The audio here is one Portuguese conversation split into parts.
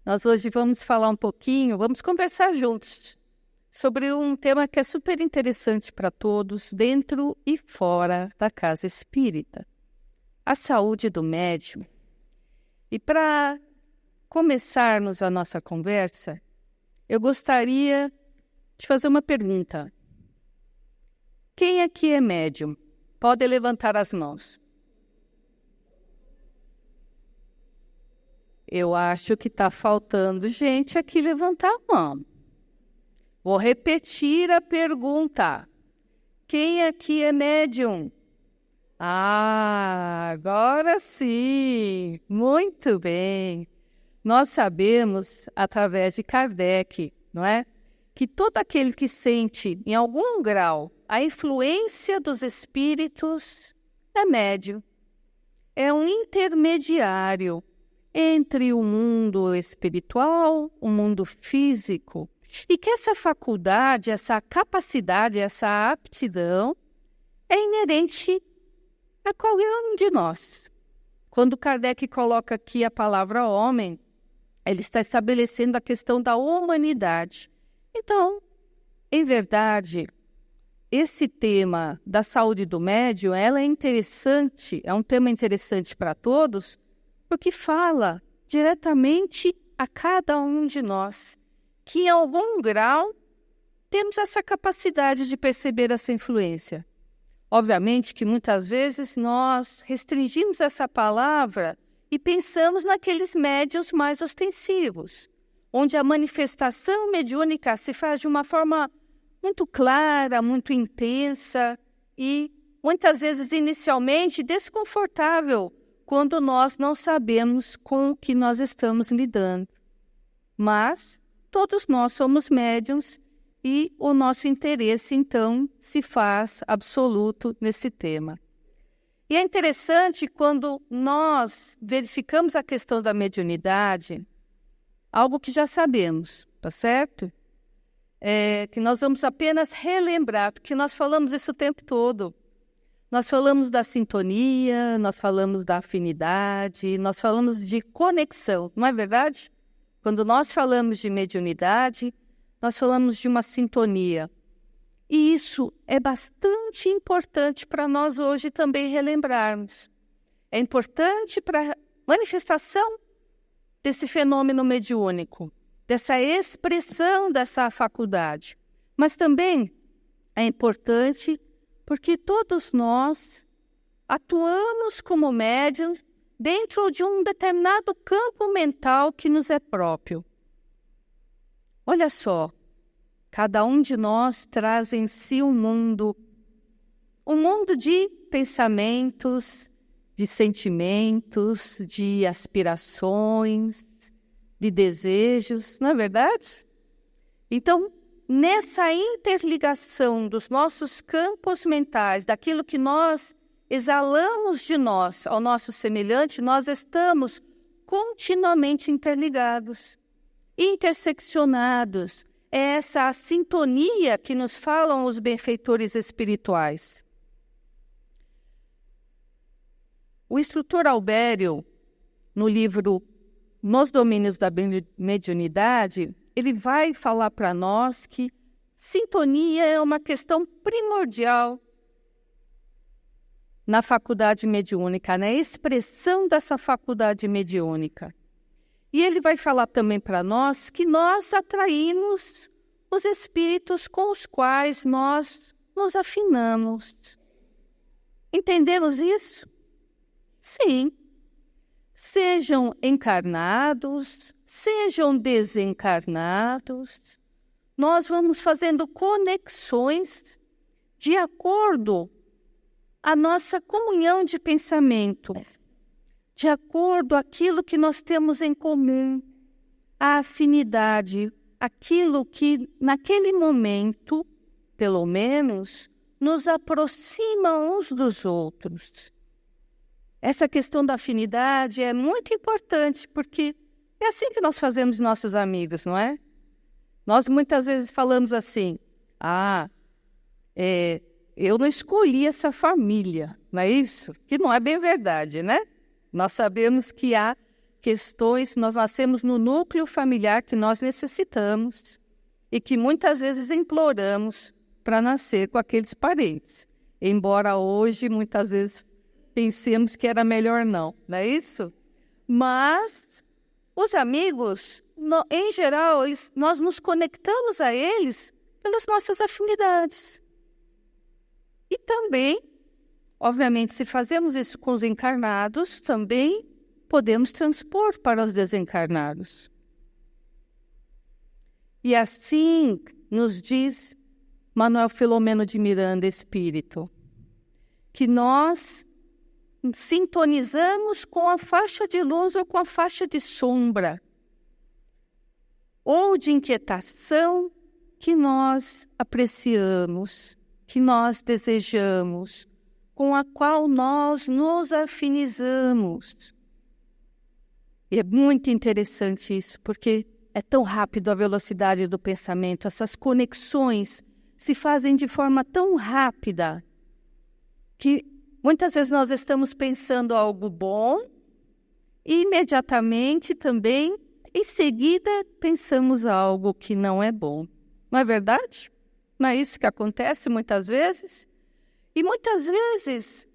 Nós hoje vamos falar um pouquinho, vamos conversar juntos sobre um tema que é super interessante para todos, dentro e fora da casa espírita: a saúde do médium. E para começarmos a nossa conversa, eu gostaria de fazer uma pergunta. Quem aqui é médium? Pode levantar as mãos. Eu acho que está faltando gente aqui levantar a mão. Vou repetir a pergunta. Quem aqui é médium? Agora sim! Muito bem! Nós sabemos, através de Kardec, não é? Que todo aquele que sente, em algum grau, a influência dos espíritos é médium. É um intermediário entre o mundo espiritual, o mundo físico, e que essa faculdade, essa capacidade, essa aptidão é inerente a qualquer um de nós. Quando Kardec coloca aqui a palavra homem, ele está estabelecendo a questão da humanidade. Então, em verdade, esse tema da saúde do médium, ela é interessante, é um tema interessante para todos, porque fala diretamente a cada um de nós, que em algum grau temos essa capacidade de perceber essa influência. Obviamente que muitas vezes nós restringimos essa palavra e pensamos naqueles médiuns mais ostensivos, onde a manifestação mediúnica se faz de uma forma muito clara, muito intensa e muitas vezes inicialmente desconfortável, quando nós não sabemos com o que nós estamos lidando. Mas todos nós somos médiuns e o nosso interesse, então, se faz absoluto nesse tema. E é interessante quando nós verificamos a questão da mediunidade, algo que já sabemos, tá certo? Que nós vamos apenas relembrar, porque nós falamos isso o tempo todo. Nós falamos da sintonia, nós falamos da afinidade, nós falamos de conexão, não é verdade? Quando nós falamos de mediunidade, nós falamos de uma sintonia. E isso é bastante importante para nós hoje também relembrarmos. É importante para a manifestação desse fenômeno mediúnico, dessa expressão dessa faculdade. Mas também é importante porque todos nós atuamos como médiums dentro de um determinado campo mental que nos é próprio. Olha só, cada um de nós traz em si um mundo de pensamentos, de sentimentos, de aspirações, de desejos, não é verdade? Então, nessa interligação dos nossos campos mentais, daquilo que nós exalamos de nós ao nosso semelhante, nós estamos continuamente interligados, interseccionados. É essa a sintonia que nos falam os benfeitores espirituais. O instrutor Albério, no livro Nos Domínios da Mediunidade, ele vai falar para nós que sintonia é uma questão primordial na faculdade mediúnica, na expressão dessa faculdade mediúnica. E ele vai falar também para nós que nós atraímos os espíritos com os quais nós nos afinamos. Entendemos isso? Sim. Sejam encarnados, sejam desencarnados, nós vamos fazendo conexões de acordo à nossa comunhão de pensamento, de acordo àquilo que nós temos em comum, a afinidade, aquilo que naquele momento, pelo menos, nos aproxima uns dos outros. Essa questão da afinidade é muito importante, porque é assim que nós fazemos nossos amigos, não é? Nós muitas vezes falamos assim, eu não escolhi essa família, não é isso? Que não é bem verdade, né? Nós sabemos que há questões, nós nascemos no núcleo familiar que nós necessitamos e que muitas vezes imploramos para nascer com aqueles parentes. Embora hoje, muitas vezes, pensemos que era melhor não é isso? Mas os amigos, em geral, nós nos conectamos a eles pelas nossas afinidades. E também, obviamente, se fazemos isso com os encarnados, também podemos transpor para os desencarnados. E assim nos diz Manuel Filomeno de Miranda, Espírito, que nós sintonizamos com a faixa de luz ou com a faixa de sombra, ou de inquietação que nós apreciamos, que nós desejamos, com a qual nós nos afinizamos. E é muito interessante isso, porque é tão rápido a velocidade do pensamento, essas conexões se fazem de forma tão rápida que muitas vezes nós estamos pensando algo bom e imediatamente também, em seguida, pensamos algo que não é bom. Não é verdade? Não é isso que acontece muitas vezes? E muitas vezes,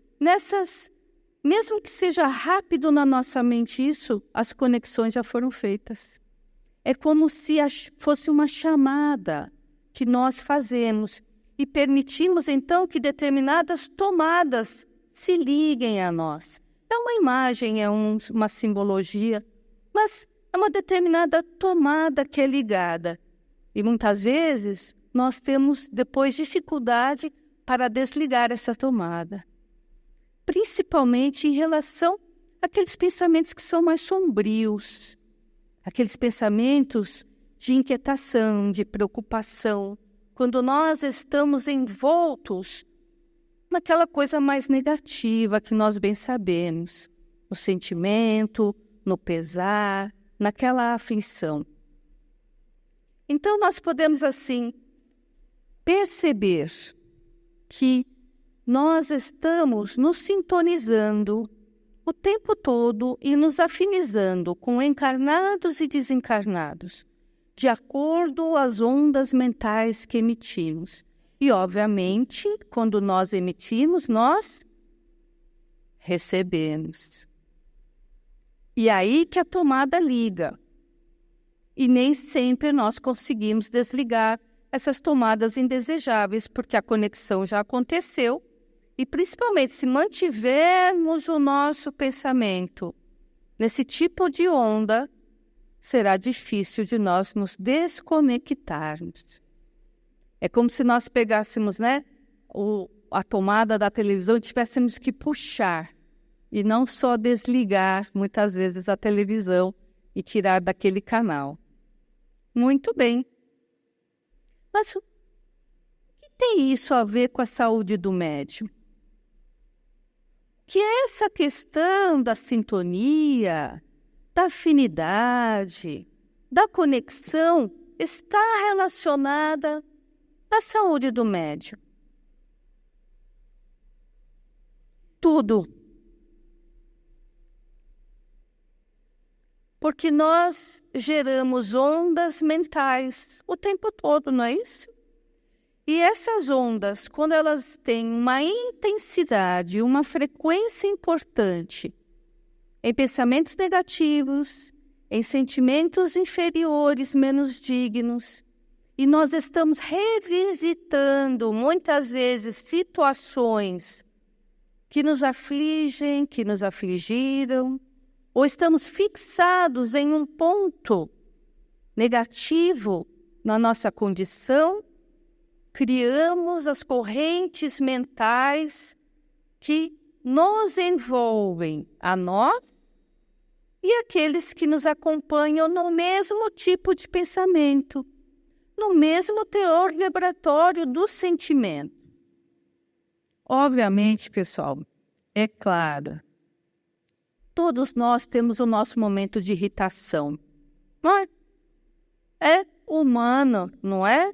mesmo que seja rápido na nossa mente isso, as conexões já foram feitas. É como se fosse uma chamada que nós fazemos e permitimos então que determinadas tomadas se liguem a nós. É uma imagem, é uma simbologia, mas é uma determinada tomada que é ligada. E muitas vezes nós temos depois dificuldade para desligar essa tomada. Principalmente em relação àqueles pensamentos que são mais sombrios, aqueles pensamentos de inquietação, de preocupação, quando nós estamos envoltos naquela coisa mais negativa que nós bem sabemos, no sentimento, no pesar, naquela aflição. Então, nós podemos, assim, perceber que nós estamos nos sintonizando o tempo todo e nos afinizando com encarnados e desencarnados, de acordo às ondas mentais que emitimos. E, obviamente, quando nós emitimos, nós recebemos. E aí que a tomada liga. E nem sempre nós conseguimos desligar essas tomadas indesejáveis, porque a conexão já aconteceu. E, principalmente, se mantivermos o nosso pensamento nesse tipo de onda, será difícil de nós nos desconectarmos. É como se nós pegássemos, a tomada da televisão e tivéssemos que puxar, e não só desligar, muitas vezes, a televisão e tirar daquele canal. Muito bem. Mas o que tem isso a ver com a saúde do médium? Que essa questão da sintonia, da afinidade, da conexão está relacionada à saúde do médium. Tudo. Porque nós geramos ondas mentais o tempo todo, não é isso? E essas ondas, quando elas têm uma intensidade, uma frequência importante em pensamentos negativos, em sentimentos inferiores, menos dignos, e nós estamos revisitando, muitas vezes, situações que nos afligem, que nos afligiram, ou estamos fixados em um ponto negativo na nossa condição, criamos as correntes mentais que nos envolvem, a nós e aqueles que nos acompanham no mesmo tipo de pensamento, no mesmo teor vibratório do sentimento. Obviamente, pessoal, é claro, todos nós temos o nosso momento de irritação, não é? É humano, não é?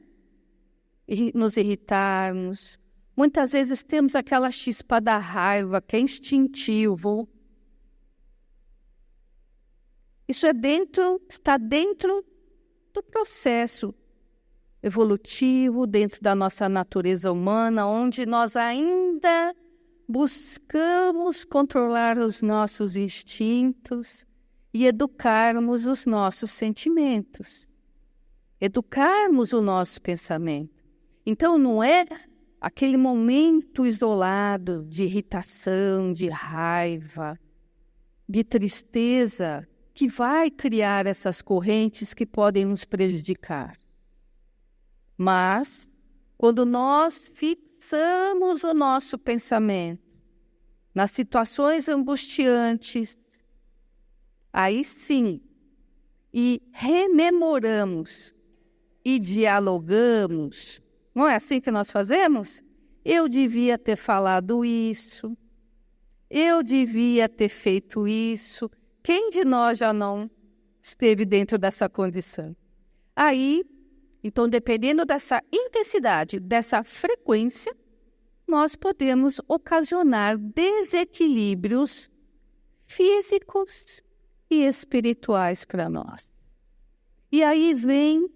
Nos irritarmos. Muitas vezes temos aquela chispa da raiva que é instintivo. Isso está dentro do processo evolutivo, dentro da nossa natureza humana, onde nós ainda buscamos controlar os nossos instintos e educarmos os nossos sentimentos, educarmos o nosso pensamento. Então, não é aquele momento isolado de irritação, de raiva, de tristeza, que vai criar essas correntes que podem nos prejudicar. Mas, quando nós fixamos o nosso pensamento nas situações angustiantes, aí sim, e rememoramos e dialogamos, não é assim que nós fazemos? Eu devia ter falado isso, eu devia ter feito isso. Quem de nós já não esteve dentro dessa condição? Aí, então, dependendo dessa intensidade, dessa frequência, nós podemos ocasionar desequilíbrios físicos e espirituais para nós. E aí vem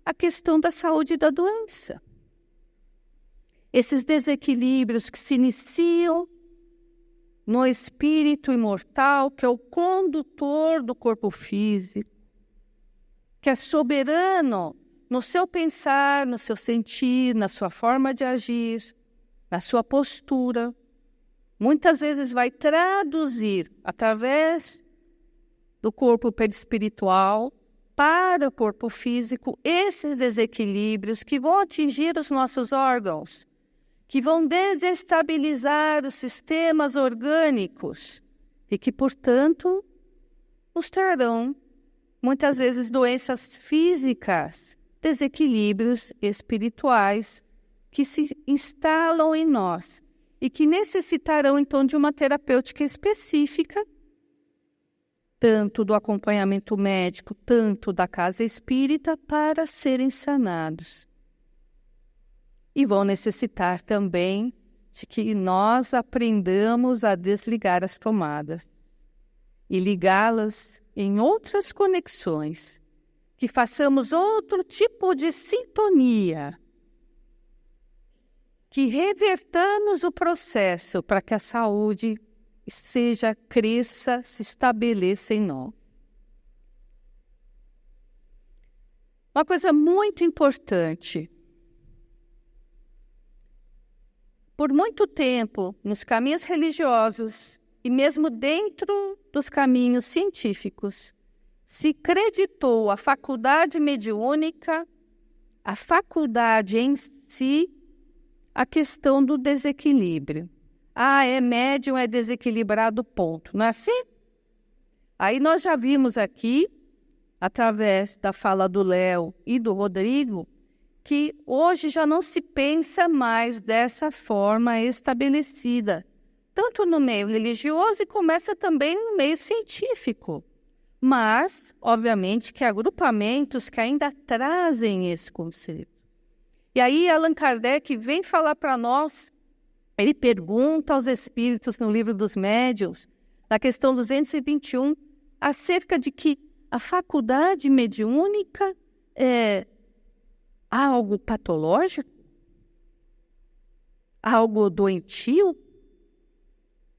a questão da saúde e da doença. Esses desequilíbrios que se iniciam no espírito imortal, que é o condutor do corpo físico, que é soberano no seu pensar, no seu sentir, na sua forma de agir, na sua postura. Muitas vezes vai traduzir através do corpo perispiritual para o corpo físico esses desequilíbrios que vão atingir os nossos órgãos, que vão desestabilizar os sistemas orgânicos e que, portanto, nos trarão, muitas vezes, doenças físicas, desequilíbrios espirituais que se instalam em nós e que necessitarão, então, de uma terapêutica específica, tanto do acompanhamento médico, tanto da casa espírita, para serem sanados. E vão necessitar também de que nós aprendamos a desligar as tomadas e ligá-las em outras conexões, que façamos outro tipo de sintonia, que revertamos o processo para que a saúde cresça, se estabeleça em nós. Uma coisa muito importante. Por muito tempo, nos caminhos religiosos e mesmo dentro dos caminhos científicos, se creditou a faculdade mediúnica, a faculdade em si, a questão do desequilíbrio. É médium, é desequilibrado, ponto. Não é assim? Aí nós já vimos aqui, através da fala do Léo e do Rodrigo, que hoje já não se pensa mais dessa forma estabelecida, tanto no meio religioso e começa também no meio científico. Mas, obviamente, que há agrupamentos que ainda trazem esse conceito. E aí Allan Kardec vem falar para nós, ele pergunta aos espíritos no Livro dos Médiuns, na questão 221, acerca de que a faculdade mediúnica é algo patológico? Algo doentio?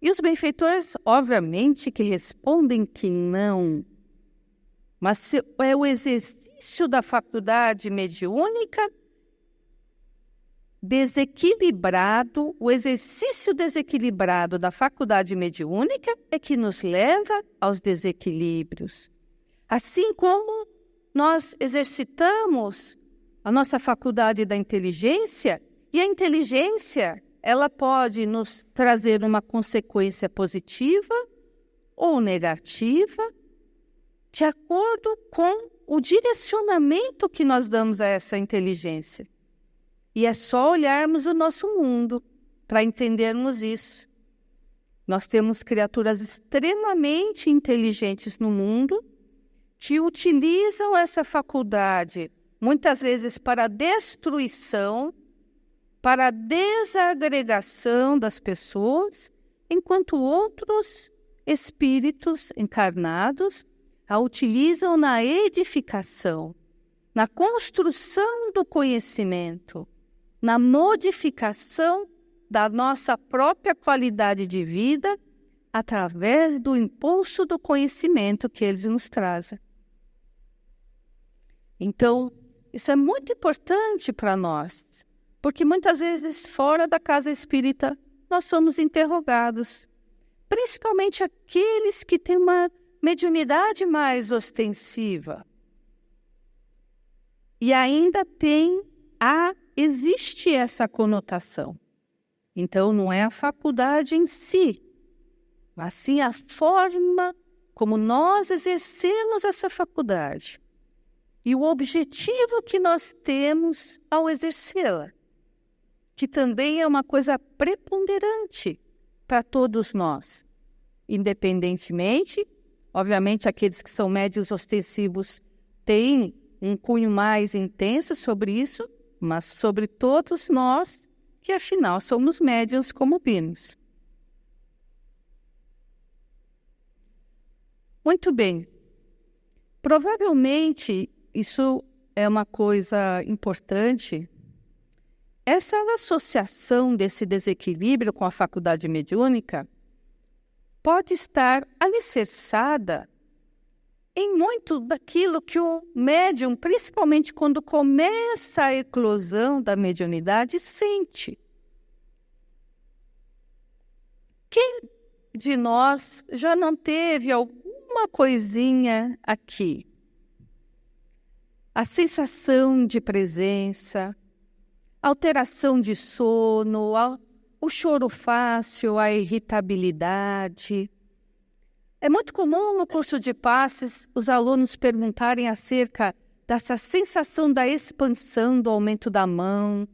E os benfeitores, obviamente, que respondem que não. Mas é o exercício da faculdade mediúnica desequilibrado, o exercício desequilibrado da faculdade mediúnica é que nos leva aos desequilíbrios. Assim como nós exercitamos a nossa faculdade da inteligência, e a inteligência, ela pode nos trazer uma consequência positiva ou negativa, de acordo com o direcionamento que nós damos a essa inteligência. E é só olharmos o nosso mundo para entendermos isso. Nós temos criaturas extremamente inteligentes no mundo que utilizam essa faculdade muitas vezes para a destruição, para a desagregação das pessoas, enquanto outros espíritos encarnados a utilizam na edificação, na construção do conhecimento, na modificação da nossa própria qualidade de vida através do impulso do conhecimento que eles nos trazem. Então, isso é muito importante para nós, porque muitas vezes fora da casa espírita nós somos interrogados, principalmente aqueles que têm uma mediunidade mais ostensiva. E ainda existe essa conotação. Então, não é a faculdade em si, mas sim a forma como nós exercemos essa faculdade e o objetivo que nós temos ao exercê-la, que também é uma coisa preponderante para todos nós, independentemente, obviamente aqueles que são médiuns ostensivos têm um cunho mais intenso sobre isso, mas sobre todos nós, que afinal somos médiuns como vimos. Muito bem. Provavelmente isso é uma coisa importante. Essa associação desse desequilíbrio com a faculdade mediúnica pode estar alicerçada em muito daquilo que o médium, principalmente quando começa a eclosão da mediunidade, sente. Quem de nós já não teve alguma coisinha aqui? A sensação de presença, alteração de sono, o choro fácil, a irritabilidade. É muito comum no curso de passes os alunos perguntarem acerca dessa sensação da expansão, do aumento da mão,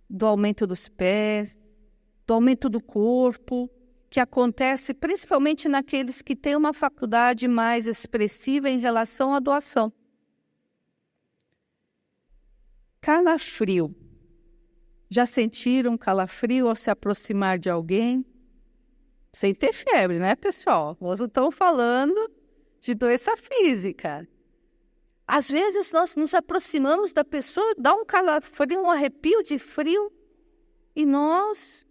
do aumento dos pés, do aumento do corpo, que acontece principalmente naqueles que têm uma faculdade mais expressiva em relação à doação. Calafrio. Já sentiram calafrio ao se aproximar de alguém? Sem ter febre, né, pessoal? Nós não estamos falando de doença física. Às vezes nós nos aproximamos da pessoa, dá um calafrio, um arrepio de frio, e nós,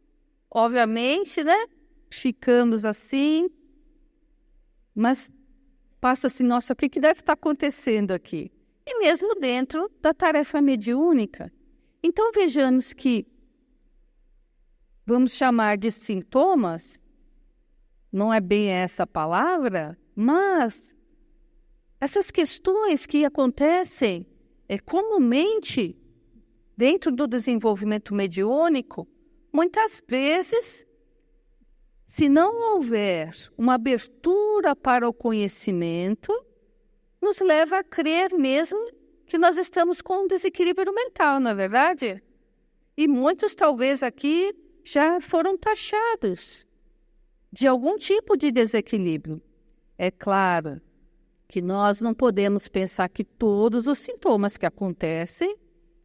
obviamente, né, ficamos assim, mas passa assim, nossa, o que deve estar acontecendo aqui? E mesmo dentro da tarefa mediúnica. Então vejamos que, vamos chamar de sintomas, não é bem essa palavra, mas essas questões que acontecem comumente dentro do desenvolvimento mediúnico, muitas vezes, se não houver uma abertura para o conhecimento, nos leva a crer mesmo que nós estamos com um desequilíbrio mental, não é verdade? E muitos talvez aqui já foram taxados de algum tipo de desequilíbrio. É claro que nós não podemos pensar que todos os sintomas que acontecem,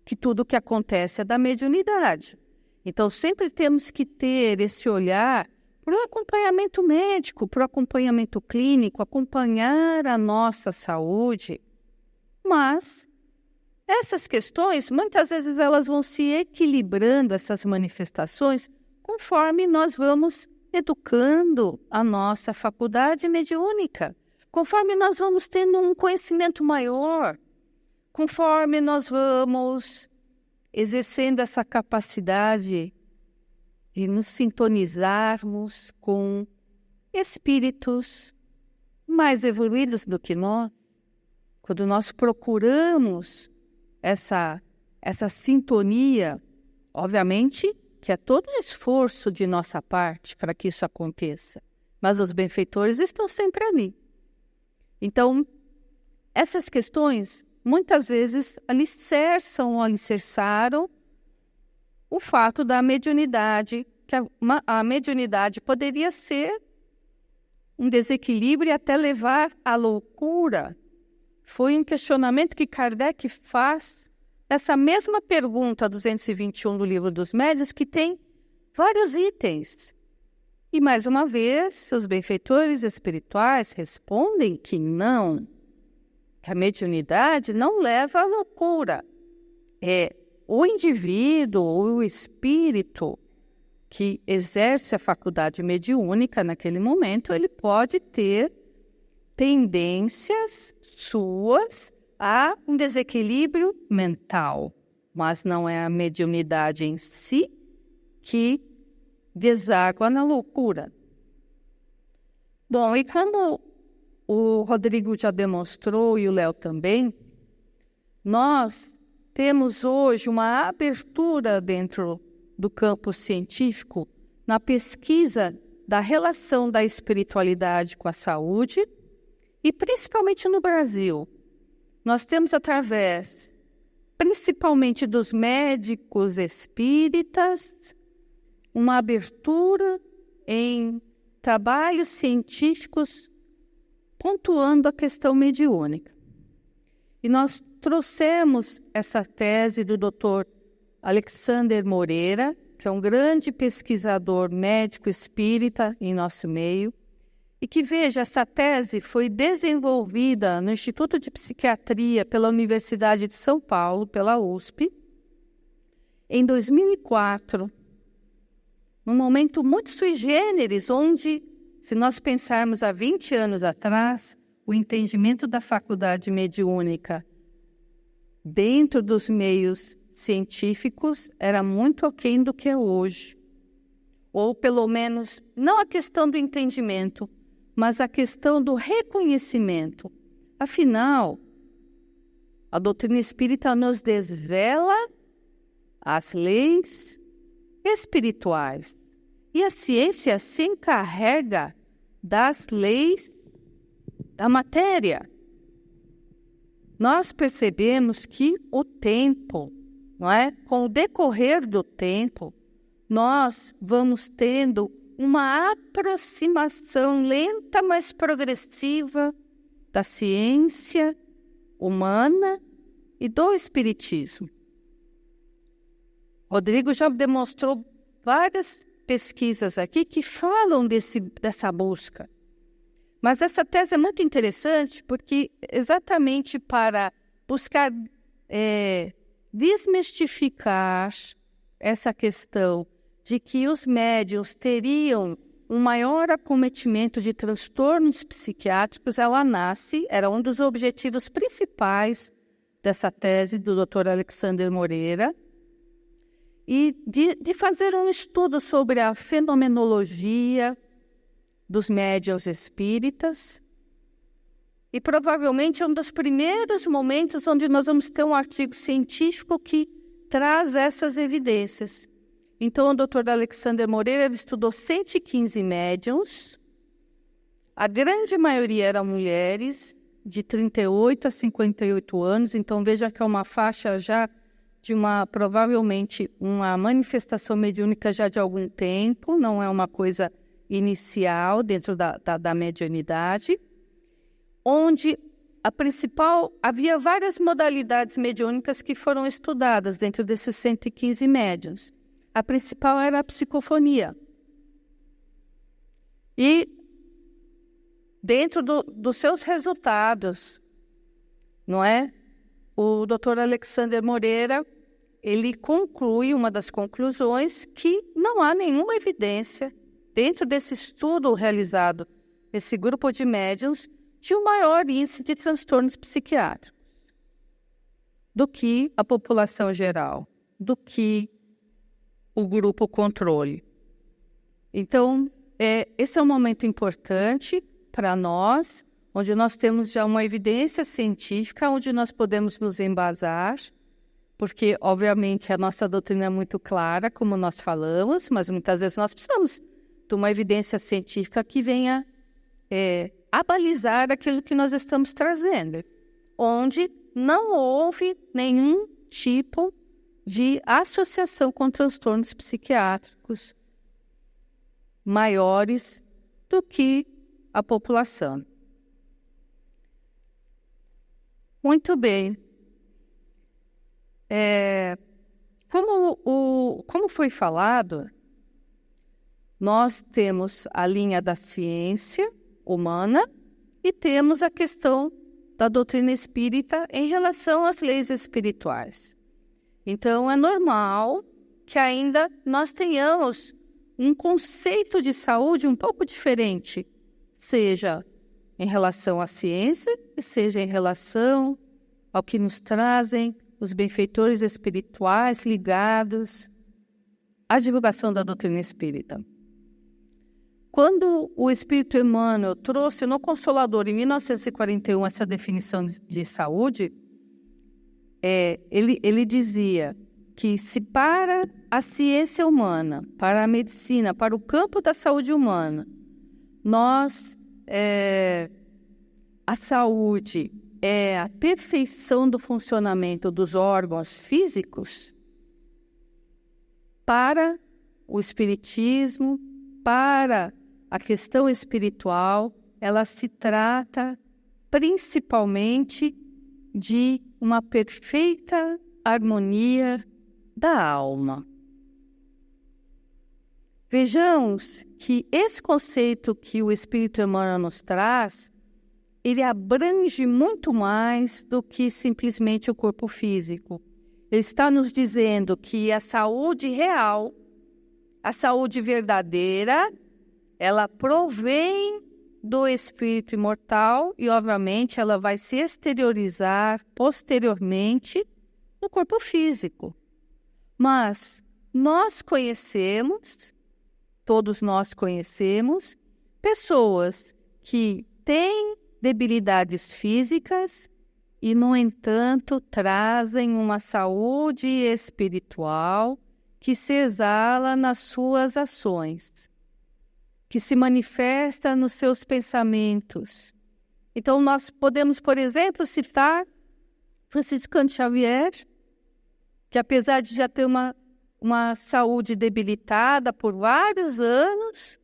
que tudo que acontece é da mediunidade. Então, sempre temos que ter esse olhar para o acompanhamento médico, para o acompanhamento clínico, acompanhar a nossa saúde. Mas essas questões, muitas vezes elas vão se equilibrando, essas manifestações, conforme nós vamos educando a nossa faculdade mediúnica, conforme nós vamos tendo um conhecimento maior, conforme nós vamos exercendo essa capacidade de nos sintonizarmos com espíritos mais evoluídos do que nós. Quando nós procuramos essa sintonia, obviamente que é todo um esforço de nossa parte para que isso aconteça, mas os benfeitores estão sempre ali. Então, essas questões muitas vezes alicerçam ou alicerçaram o fato da mediunidade, que a mediunidade poderia ser um desequilíbrio e até levar à loucura. Foi um questionamento que Kardec faz, essa mesma pergunta 221 do Livro dos Médiuns, que tem vários itens. E, mais uma vez, os benfeitores espirituais respondem que não. que a mediunidade não leva à loucura. O indivíduo, o espírito que exerce a faculdade mediúnica naquele momento, ele pode ter tendências suas a um desequilíbrio mental, mas não é a mediunidade em si que deságua na loucura. Bom, e como o Rodrigo já demonstrou e o Léo também, nós temos hoje uma abertura dentro do campo científico na pesquisa da relação da espiritualidade com a saúde e principalmente no Brasil. Nós temos através, principalmente dos médicos espíritas, uma abertura em trabalhos científicos pontuando a questão mediúnica. E nós trouxemos essa tese do Dr. Alexander Moreira, que é um grande pesquisador médico espírita em nosso meio, e que, veja, essa tese foi desenvolvida no Instituto de Psiquiatria pela Universidade de São Paulo, pela USP, em 2004, num momento muito sui generis, onde, se nós pensarmos há 20 anos atrás, o entendimento da faculdade mediúnica dentro dos meios científicos era muito aquém do que é hoje. Ou, pelo menos, não a questão do entendimento, mas a questão do reconhecimento. Afinal, a doutrina espírita nos desvela as leis espirituais. E a ciência se encarrega das leis da matéria. Nós percebemos que o tempo, não é? Com o decorrer do tempo, nós vamos tendo uma aproximação lenta, mas progressiva da ciência humana e do espiritismo. Rodrigo já demonstrou várias pesquisas aqui que falam dessa busca. Mas essa tese é muito interessante porque exatamente para buscar desmistificar essa questão de que os médiuns teriam um maior acometimento de transtornos psiquiátricos, ela nasce, era um dos objetivos principais dessa tese do Dr. Alexander Moreira, e de fazer um estudo sobre a fenomenologia dos médiuns espíritas, e provavelmente é um dos primeiros momentos onde nós vamos ter um artigo científico que traz essas evidências. Então, o Dr. Alexander Moreira ele estudou 115 médiuns, a grande maioria eram mulheres, de 38 a 58 anos, então veja que é uma faixa já de provavelmente uma manifestação mediúnica já de algum tempo, não é uma coisa inicial dentro da mediunidade, onde havia várias modalidades mediúnicas que foram estudadas dentro desses 115 médiuns. A principal era a psicofonia. E dentro dos seus resultados, não é? O Dr. Alexander Moreira, ele conclui, uma das conclusões, que não há nenhuma evidência dentro desse estudo realizado, esse grupo de médiuns, de um maior índice de transtornos psiquiátricos do que a população geral, do que o grupo controle. Então, esse é um momento importante para nós, onde nós temos já uma evidência científica, onde nós podemos nos embasar, porque, obviamente, a nossa doutrina é muito clara, como nós falamos, mas muitas vezes nós precisamos de uma evidência científica que venha abalizar aquilo que nós estamos trazendo, onde não houve nenhum tipo de associação com transtornos psiquiátricos maiores do que a população. Muito bem. Como foi falado, nós temos a linha da ciência humana e temos a questão da doutrina espírita em relação às leis espirituais. Então, é normal que ainda nós tenhamos um conceito de saúde um pouco diferente, seja em relação à ciência, seja em relação ao que nos trazem os benfeitores espirituais ligados à divulgação da doutrina espírita. Quando o Espírito Emmanuel trouxe no Consolador, em 1941, essa definição de saúde, ele dizia que se para a ciência humana, para a medicina, para o campo da saúde humana, a saúde é a perfeição do funcionamento dos órgãos físicos, para o espiritismo, para a questão espiritual, ela se trata principalmente de uma perfeita harmonia da alma. Vejamos que esse conceito que o Espírito Emmanuel nos traz, ele abrange muito mais do que simplesmente o corpo físico. Ele está nos dizendo que a saúde real, a saúde verdadeira, ela provém do espírito imortal e, obviamente, ela vai se exteriorizar posteriormente no corpo físico. Mas todos nós conhecemos, pessoas que têm debilidades físicas e, no entanto, trazem uma saúde espiritual que se exala nas suas ações, que se manifesta nos seus pensamentos. Então, nós podemos, por exemplo, citar Francisco Cândido Xavier, que apesar de já ter uma saúde debilitada por vários anos,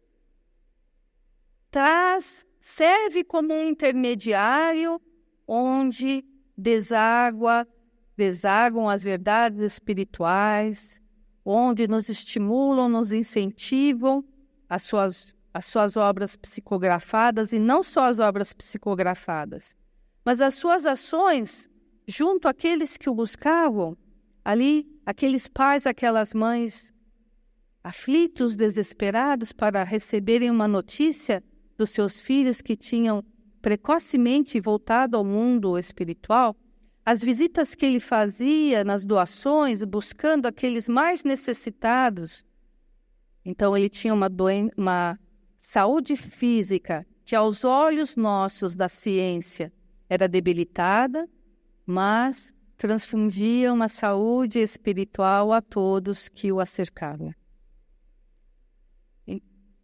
serve como um intermediário onde desagam as verdades espirituais, onde nos estimulam, nos incentivam as suas obras psicografadas, e não só as obras psicografadas, mas as suas ações junto àqueles que o buscavam, ali, aqueles pais, aquelas mães aflitos, desesperados para receberem uma notícia dos seus filhos que tinham precocemente voltado ao mundo espiritual, as visitas que ele fazia nas doações, buscando aqueles mais necessitados. Então, ele tinha uma saúde física que, aos olhos nossos da ciência, era debilitada, mas transfundia uma saúde espiritual a todos que o cercavam.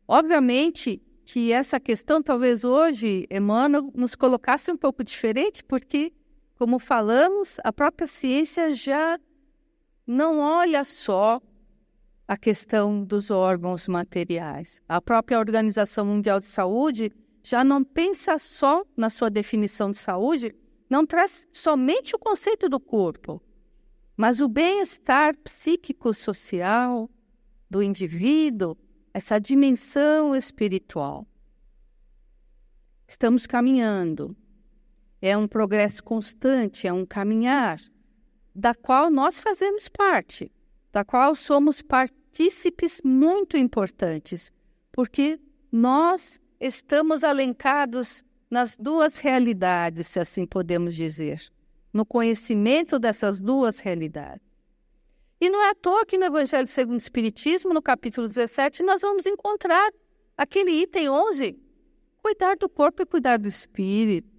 Obviamente que essa questão, talvez hoje, Emmanuel nos colocasse um pouco diferente, porque, como falamos, a própria ciência já não olha só a questão dos órgãos materiais. A própria Organização Mundial de Saúde já não pensa só na sua definição de saúde, não traz somente o conceito do corpo, mas o bem-estar psíquico-social do indivíduo, essa dimensão espiritual. Estamos caminhando. É um progresso constante, é um caminhar, da qual nós fazemos parte, da qual somos partícipes muito importantes, porque nós estamos alencados nas duas realidades, se assim podemos dizer, no conhecimento dessas duas realidades. E não é à toa que no Evangelho segundo o Espiritismo, no capítulo 17, nós vamos encontrar aquele item 11, cuidar do corpo e cuidar do espírito.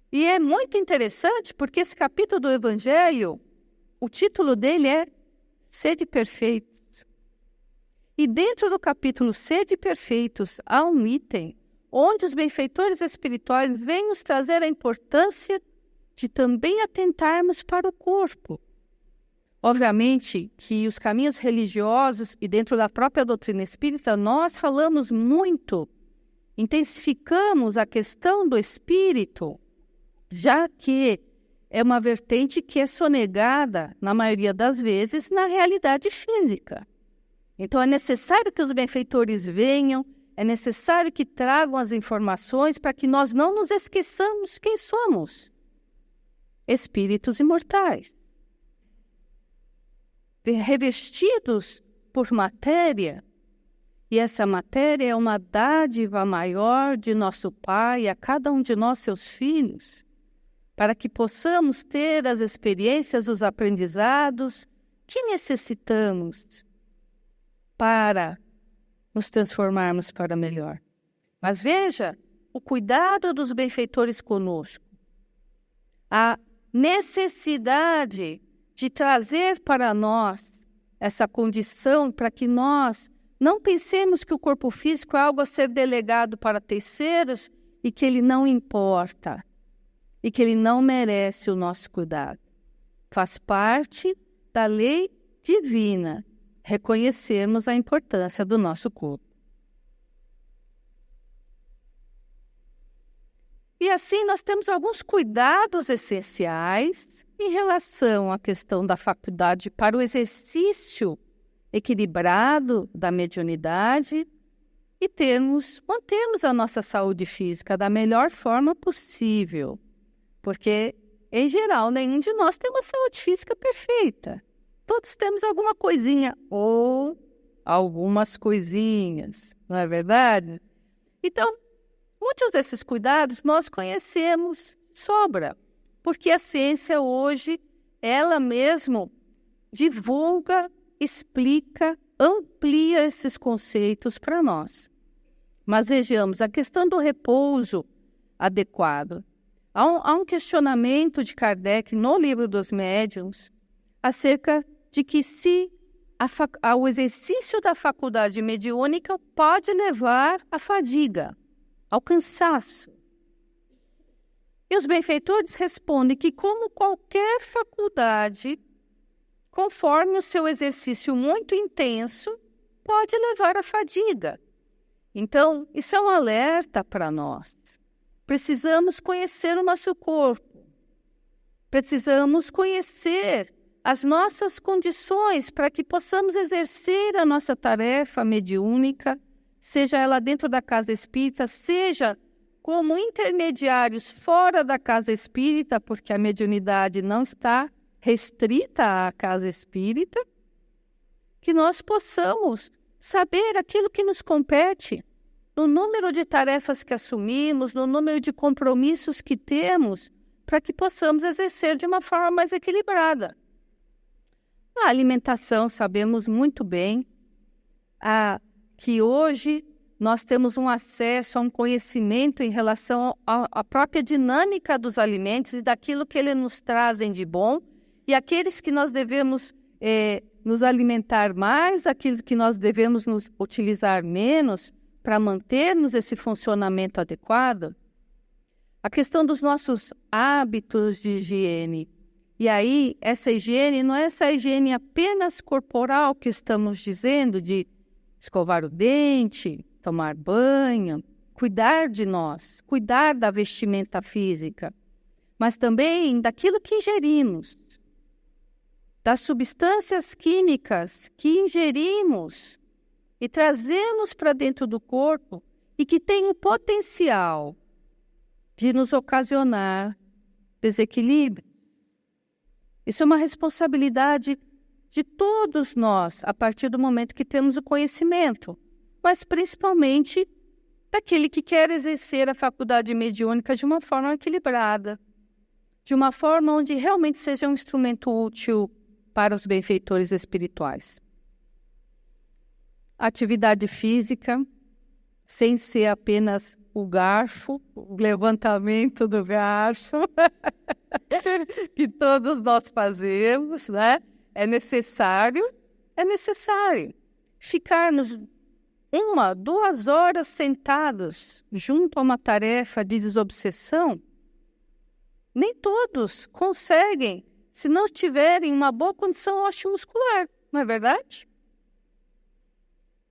E é muito interessante porque esse capítulo do Evangelho, o título dele é Sede Perfeitos. E dentro do capítulo Sede Perfeitos há um item onde os benfeitores espirituais vêm nos trazer a importância de também atentarmos para o corpo. Obviamente que os caminhos religiosos e dentro da própria doutrina espírita, nós falamos muito, intensificamos a questão do espírito, já que é uma vertente que é sonegada, na maioria das vezes, na realidade física. Então, é necessário que os benfeitores venham é necessário que tragam as informações para que nós não nos esqueçamos quem somos. Espíritos imortais. Revestidos por matéria, e essa matéria é uma dádiva maior de nosso Pai a cada um de nós, seus filhos, para que possamos ter as experiências, os aprendizados que necessitamos para nos transformarmos para melhor. Mas veja o cuidado dos benfeitores conosco, a necessidade de trazer para nós essa condição para que nós não pensemos que o corpo físico é algo a ser delegado para terceiros e que ele não importa e que ele não merece o nosso cuidado. Faz parte da lei divina reconhecermos a importância do nosso corpo. E assim nós temos alguns cuidados essenciais em relação à questão da faculdade para o exercício equilibrado da mediunidade e mantermos a nossa saúde física da melhor forma possível. Porque, em geral, nenhum de nós tem uma saúde física perfeita. Todos temos alguma coisinha ou algumas coisinhas, não é verdade? Então, muitos desses cuidados nós conhecemos sobra, porque a ciência hoje, ela mesmo divulga, explica, amplia esses conceitos para nós. Mas vejamos, a questão do repouso adequado. Há um questionamento de Kardec no Livro dos Médiuns acerca de que se o exercício da faculdade mediúnica pode levar à fadiga, ao cansaço. E os benfeitores respondem que, como qualquer faculdade, conforme o seu exercício muito intenso, pode levar à fadiga. Então, isso é um alerta para nós. Precisamos conhecer o nosso corpo. Precisamos conhecer as nossas condições para que possamos exercer a nossa tarefa mediúnica, seja ela dentro da casa espírita, seja como intermediários fora da casa espírita, porque a mediunidade não está restrita à casa espírita, que nós possamos saber aquilo que nos compete, no número de tarefas que assumimos, no número de compromissos que temos, para que possamos exercer de uma forma mais equilibrada. A alimentação, sabemos muito bem que hoje nós temos um acesso a um conhecimento em relação à própria dinâmica dos alimentos e daquilo que eles nos trazem de bom, e aqueles que nós devemos nos alimentar mais, aqueles que nós devemos nos utilizar menos para mantermos esse funcionamento adequado. A questão dos nossos hábitos de higiene. E aí, essa higiene não é essa higiene apenas corporal que estamos dizendo, de escovar o dente, tomar banho, cuidar de nós, cuidar da vestimenta física, mas também daquilo que ingerimos, das substâncias químicas que ingerimos e trazemos para dentro do corpo e que têm o potencial de nos ocasionar desequilíbrio. Isso é uma responsabilidade de todos nós, a partir do momento que temos o conhecimento, mas principalmente daquele que quer exercer a faculdade mediúnica de uma forma equilibrada, de uma forma onde realmente seja um instrumento útil para os benfeitores espirituais. Atividade física, sem ser apenas o garfo, o levantamento do garfo, que todos nós fazemos, né? É necessário ficarmos 1, 2 horas sentados junto a uma tarefa de desobsessão. Nem todos conseguem, se não tiverem uma boa condição osteomuscular, não é verdade?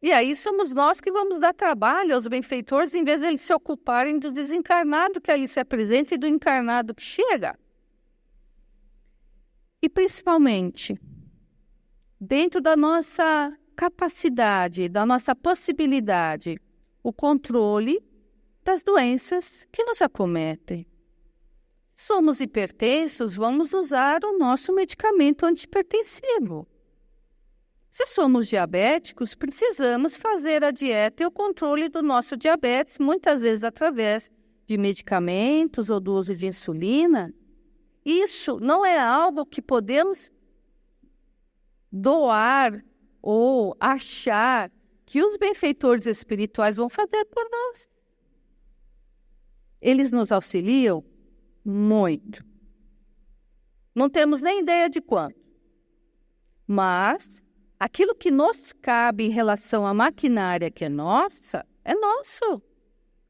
E aí somos nós que vamos dar trabalho aos benfeitores, em vez de eles se ocuparem do desencarnado que ali se apresenta e do encarnado que chega. E principalmente, dentro da nossa capacidade, da nossa possibilidade, o controle das doenças que nos acometem. Se somos hipertensos, vamos usar o nosso medicamento antihipertensivo. Se somos diabéticos, precisamos fazer a dieta e o controle do nosso diabetes, muitas vezes através de medicamentos ou do uso de insulina. Isso não é algo que podemos doar ou achar que os benfeitores espirituais vão fazer por nós. Eles nos auxiliam muito. Não temos nem ideia de quanto. Mas aquilo que nos cabe em relação à maquinária que é nossa, é nosso.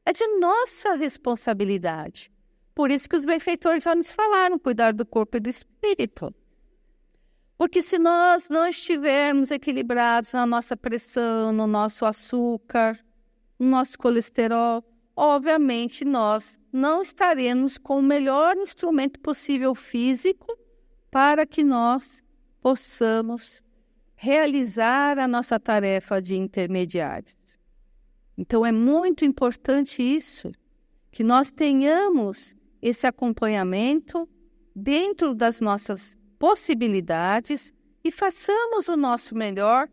É de nossa responsabilidade. Por isso que os benfeitores já nos falaram, cuidar do corpo e do espírito. Porque se nós não estivermos equilibrados na nossa pressão, no nosso açúcar, no nosso colesterol, obviamente nós não estaremos com o melhor instrumento possível físico para que nós possamos realizar a nossa tarefa de intermediários. Então é muito importante isso, que nós tenhamos esse acompanhamento dentro das nossas possibilidades e façamos o nosso melhor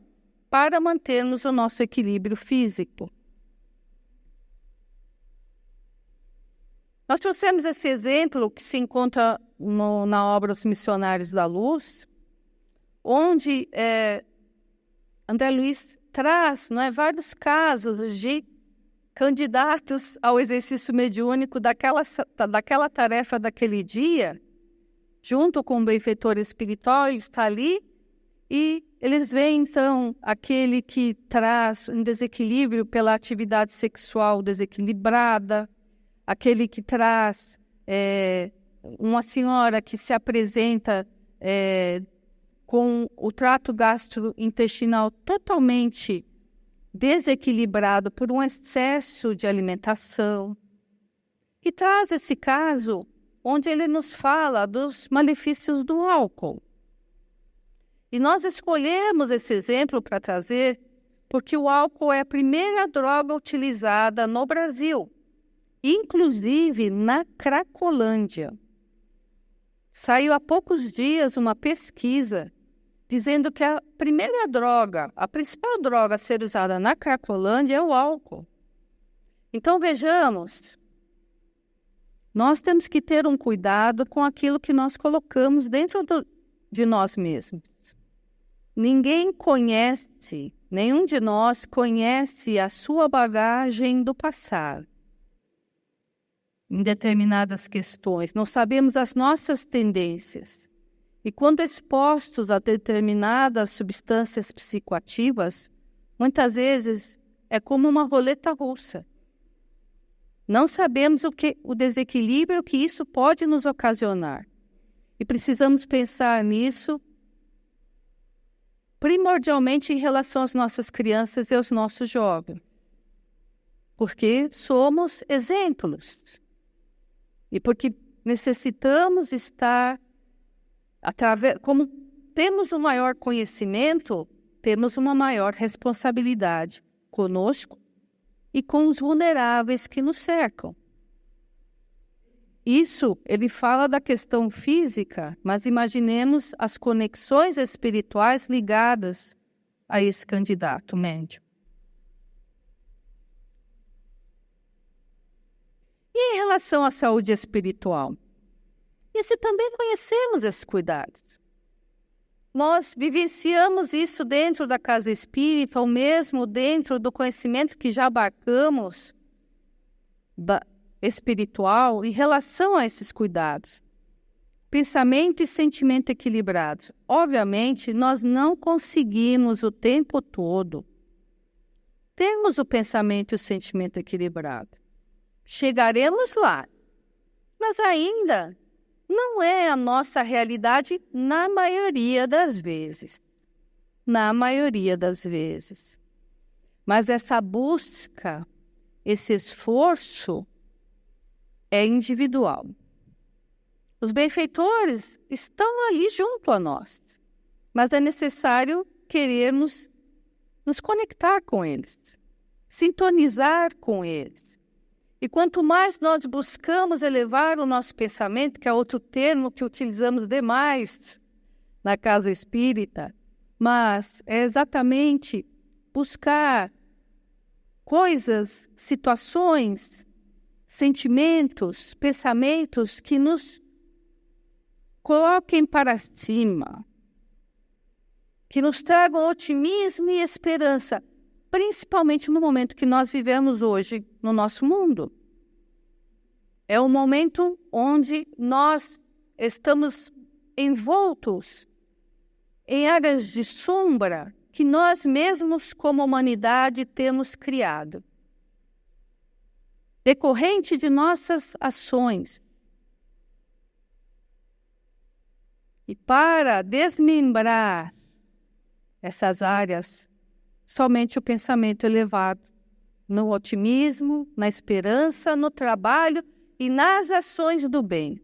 para mantermos o nosso equilíbrio físico. Nós trouxemos esse exemplo que se encontra na obra Os Missionários da Luz, onde André Luiz traz vários casos de candidatos ao exercício mediúnico daquela tarefa daquele dia, junto com o benfeitor espiritual. Ele está ali e eles veem, então, aquele que traz um desequilíbrio pela atividade sexual desequilibrada, aquele que traz uma senhora que se apresenta com o trato gastrointestinal totalmente desequilibrado por um excesso de alimentação. E traz esse caso onde ele nos fala dos malefícios do álcool. E nós escolhemos esse exemplo para trazer porque o álcool é a primeira droga utilizada no Brasil, inclusive na Cracolândia. Saiu há poucos dias uma pesquisa dizendo que a primeira droga, a principal droga a ser usada na Cracolândia é o álcool. Então vejamos, nós temos que ter um cuidado com aquilo que nós colocamos dentro de nós mesmos. Ninguém conhece, nenhum de nós conhece a sua bagagem do passado. Em determinadas questões, não sabemos as nossas tendências. E quando expostos a determinadas substâncias psicoativas, muitas vezes é como uma roleta russa. Não sabemos o desequilíbrio que isso pode nos ocasionar. E precisamos pensar nisso primordialmente em relação às nossas crianças e aos nossos jovens. Porque somos exemplos. E porque necessitamos estar, como temos um maior conhecimento, temos uma maior responsabilidade conosco e com os vulneráveis que nos cercam. Isso, ele fala da questão física, mas imaginemos as conexões espirituais ligadas a esse candidato médium. E em relação à saúde espiritual? Esse também conhecemos esses cuidados. Nós vivenciamos isso dentro da casa espírita, ou mesmo dentro do conhecimento que já abarcamos espiritual em relação a esses cuidados. Pensamento e sentimento equilibrados. Obviamente, nós não conseguimos o tempo todo termos o pensamento e o sentimento equilibrado. Chegaremos lá, mas ainda não é a nossa realidade na maioria das vezes. Na maioria das vezes. Mas essa busca, esse esforço é individual. Os benfeitores estão ali junto a nós, mas é necessário querermos nos conectar com eles. sintonizar com eles. E quanto mais nós buscamos elevar o nosso pensamento, que é outro termo que utilizamos demais na casa espírita, mas é exatamente buscar coisas, situações, sentimentos, pensamentos que nos coloquem para cima, que nos tragam otimismo e esperança, principalmente no momento que nós vivemos hoje no nosso mundo. É um momento onde nós estamos envoltos em áreas de sombra que nós mesmos, como humanidade, temos criado, decorrente de nossas ações. E para desmembrar essas áreas, somente o pensamento elevado, no otimismo, na esperança, no trabalho e nas ações do bem.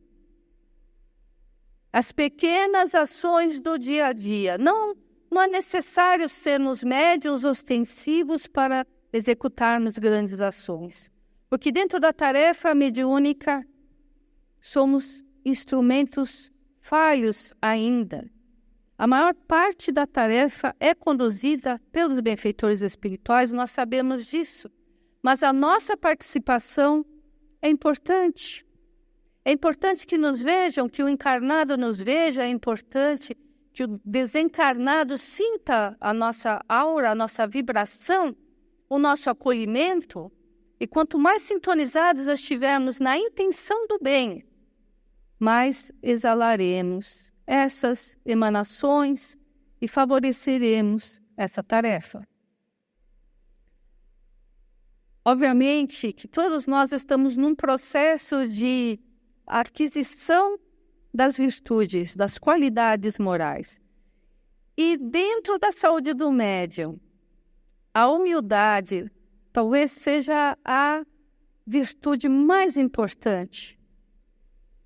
As pequenas ações do dia a dia. Não é necessário sermos médiuns ostensivos para executarmos grandes ações. Porque dentro da tarefa mediúnica, somos instrumentos falhos ainda. A maior parte da tarefa é conduzida pelos benfeitores espirituais, nós sabemos disso. Mas a nossa participação é importante. É importante que nos vejam, que o encarnado nos veja, é importante que o desencarnado sinta a nossa aura, a nossa vibração, o nosso acolhimento. E quanto mais sintonizados estivermos na intenção do bem, mais exalaremos essas emanações e favoreceremos essa tarefa. Obviamente que todos nós estamos num processo de aquisição das virtudes, das qualidades morais. E dentro da saúde do médium, a humildade talvez seja a virtude mais importante.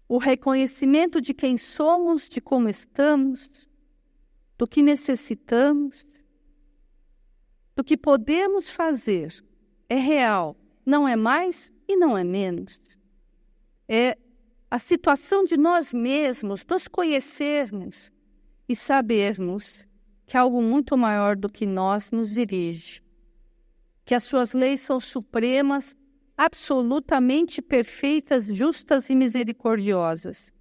O reconhecimento de quem somos, de como estamos, do que necessitamos, do que podemos fazer. É real, não é mais e não é menos. É a situação de nós mesmos, nos conhecermos e sabermos que algo muito maior do que nós nos dirige, que as suas leis são supremas, absolutamente perfeitas, justas e misericordiosas.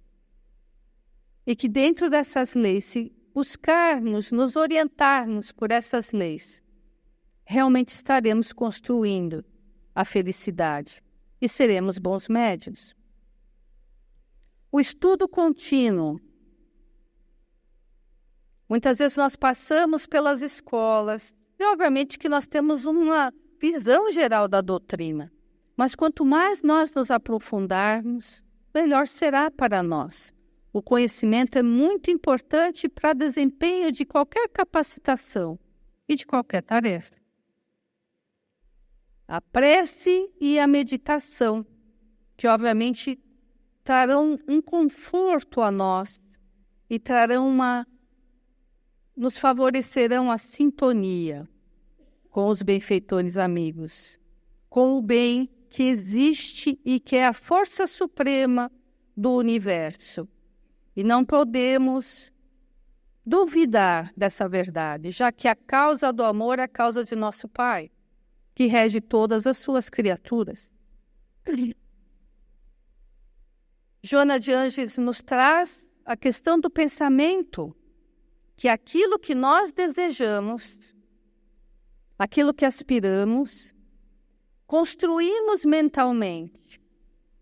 E que dentro dessas leis, se buscarmos, nos orientarmos por essas leis, realmente estaremos construindo a felicidade e seremos bons médiuns. O estudo contínuo. Muitas vezes nós passamos pelas escolas e obviamente que nós temos uma visão geral da doutrina. Mas quanto mais nós nos aprofundarmos, melhor será para nós. O conhecimento é muito importante para desempenho de qualquer capacitação e de qualquer tarefa. A prece e a meditação, que obviamente trarão um conforto a nós e nos favorecerão a sintonia com os benfeitores amigos, com o bem que existe e que é a força suprema do universo. E não podemos duvidar dessa verdade, já que a causa do amor é a causa de nosso Pai, que rege todas as suas criaturas. Joana de Ângeles nos traz a questão do pensamento, que aquilo que nós desejamos, aquilo que aspiramos, construímos mentalmente.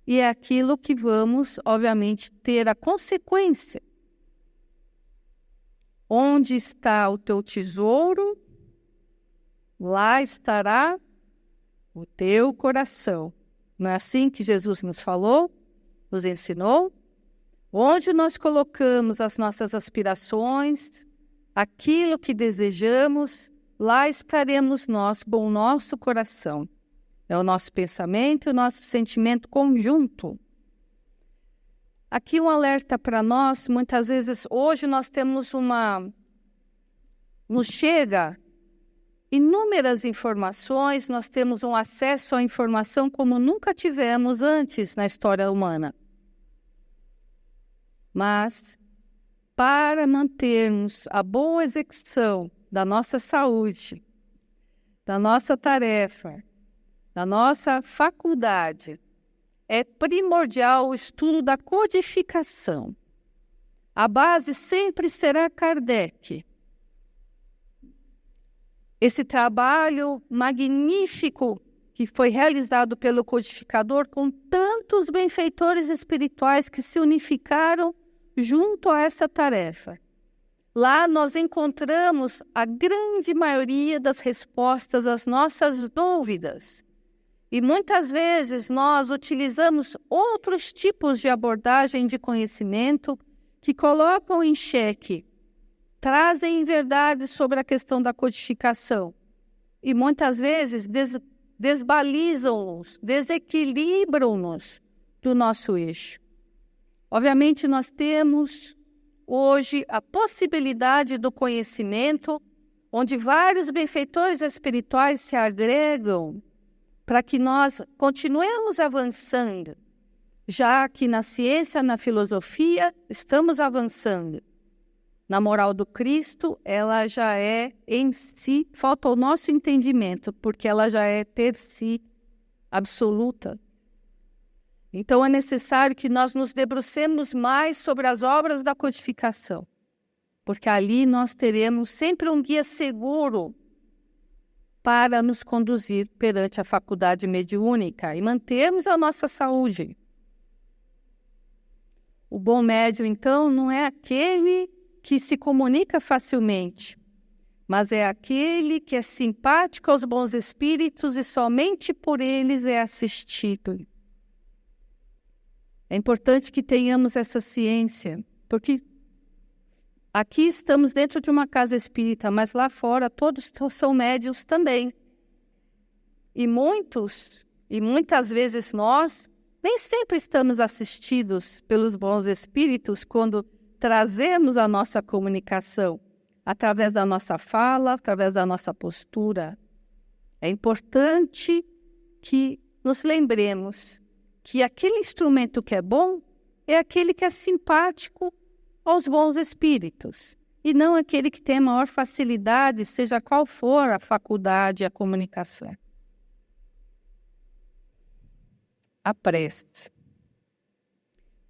E é aquilo que vamos, obviamente, ter a consequência. Onde está o teu tesouro, lá estará o teu coração. Não é assim que Jesus nos falou, nos ensinou? Onde nós colocamos as nossas aspirações, aquilo que desejamos, lá estaremos nós com o nosso coração. É o nosso pensamento e o nosso sentimento conjunto. Aqui um alerta para nós, muitas vezes hoje nós temos nos chega inúmeras informações, nós temos um acesso à informação como nunca tivemos antes na história humana. Mas, para mantermos a boa execução da nossa saúde, da nossa tarefa, da nossa faculdade, é primordial o estudo da codificação. A base sempre será Kardec. Esse trabalho magnífico que foi realizado pelo codificador com tantos benfeitores espirituais que se unificaram junto a essa tarefa. Lá nós encontramos a grande maioria das respostas às nossas dúvidas. E muitas vezes nós utilizamos outros tipos de abordagem de conhecimento que colocam em xeque, trazem verdades sobre a questão da codificação e muitas vezes desbalizam-nos, desequilibram-nos do nosso eixo. Obviamente nós temos hoje a possibilidade do conhecimento, onde vários benfeitores espirituais se agregam para que nós continuemos avançando, já que na ciência, na filosofia, estamos avançando. Na moral do Cristo, ela já é em si, falta o nosso entendimento, porque ela já é per si absoluta. Então é necessário que nós nos debrucemos mais sobre as obras da codificação, porque ali nós teremos sempre um guia seguro para nos conduzir perante a faculdade mediúnica e mantermos a nossa saúde. O bom médium, então, não é aquele que se comunica facilmente, mas é aquele que é simpático aos bons espíritos e somente por eles é assistido. É importante que tenhamos essa ciência, porque aqui estamos dentro de uma casa espírita, mas lá fora todos são médiuns também. E muitas vezes nós nem sempre estamos assistidos pelos bons espíritos quando trazemos a nossa comunicação através da nossa fala, através da nossa postura. É importante que nos lembremos que aquele instrumento que é bom é aquele que é simpático aos bons espíritos, e não aquele que tem a maior facilidade, seja qual for a faculdade e a comunicação. A prece.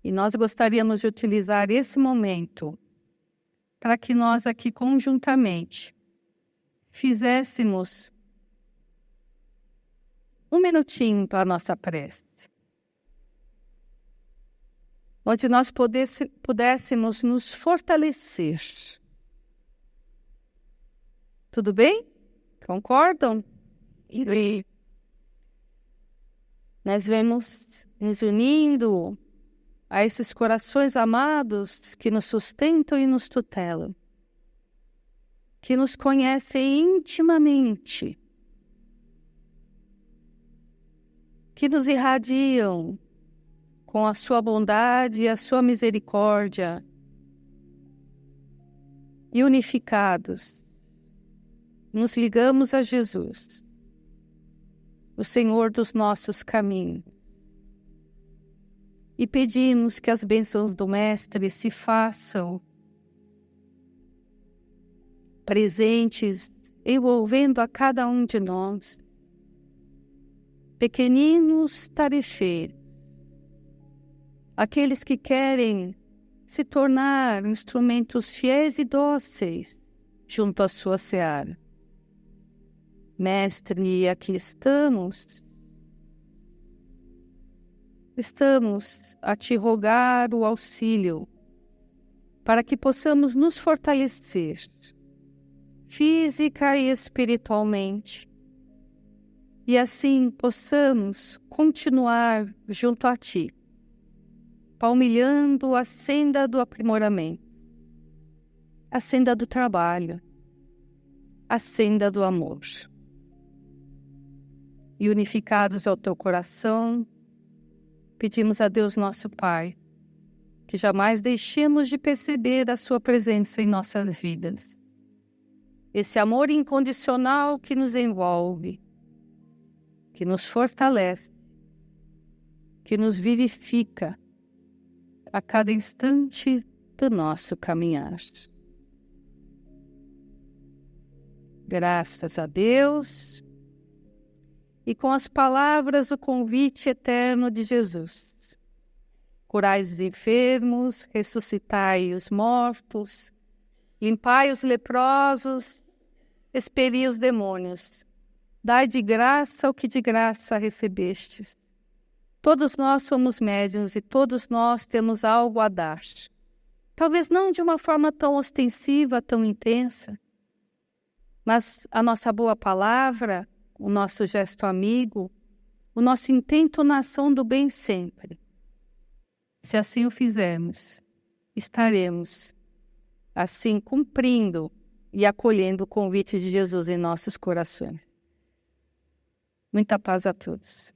E nós gostaríamos de utilizar esse momento para que nós aqui conjuntamente fizéssemos um minutinho para a nossa prece, onde nós pudéssemos nos fortalecer. Tudo bem? Concordam? E nós vamos nos unindo a esses corações amados que nos sustentam e nos tutelam, que nos conhecem intimamente, que nos irradiam com a sua bondade e a sua misericórdia, e unificados, nos ligamos a Jesus, o Senhor dos nossos caminhos, e pedimos que as bênçãos do Mestre se façam presentes, envolvendo a cada um de nós, pequeninos tarefeiros, aqueles que querem se tornar instrumentos fiéis e dóceis junto à sua seara. Mestre, aqui estamos a te rogar o auxílio para que possamos nos fortalecer física e espiritualmente, e assim possamos continuar junto a ti, palmilhando a senda do aprimoramento, a senda do trabalho, a senda do amor. E unificados ao teu coração, pedimos a Deus nosso Pai, que jamais deixemos de perceber a sua presença em nossas vidas. esse amor incondicional que nos envolve, que nos fortalece, que nos vivifica a cada instante do nosso caminhar. Graças a Deus, e com as palavras o convite eterno de Jesus. Curai os enfermos, ressuscitai os mortos, limpai os leprosos, expeli os demônios. Dai de graça o que de graça recebestes. Todos nós somos médiuns e todos nós temos algo a dar. Talvez não de uma forma tão ostensiva, tão intensa, mas a nossa boa palavra, o nosso gesto amigo, o nosso intento na ação do bem sempre. Se assim o fizermos, estaremos, assim, cumprindo e acolhendo o convite de Jesus em nossos corações. Muita paz a todos.